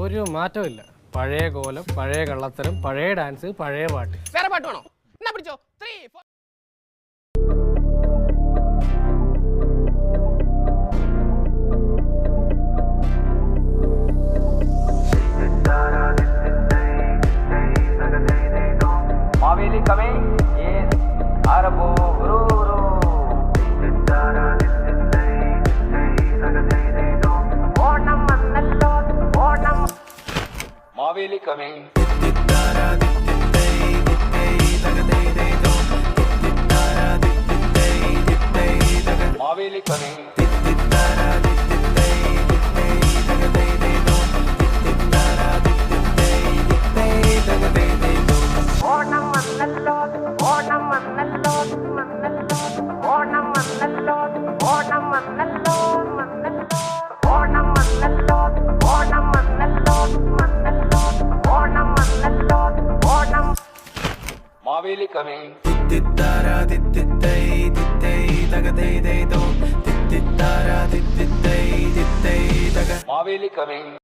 ഒരു മാറ്റവും ഇല്ല. പഴയ കോലം, പഴയ കള്ളത്തരം, പഴയ ഡാൻസ്, പഴയ പാട്ട്. വേറെ പാട്ട് വേണോ? എന്നാ പിടിച്ചോ. 3 4 Mavili coming, yes, Arabo, Ruru. Onam Manalo, Onam. Mavili coming. Mavili coming. Mavili coming. Mavili coming.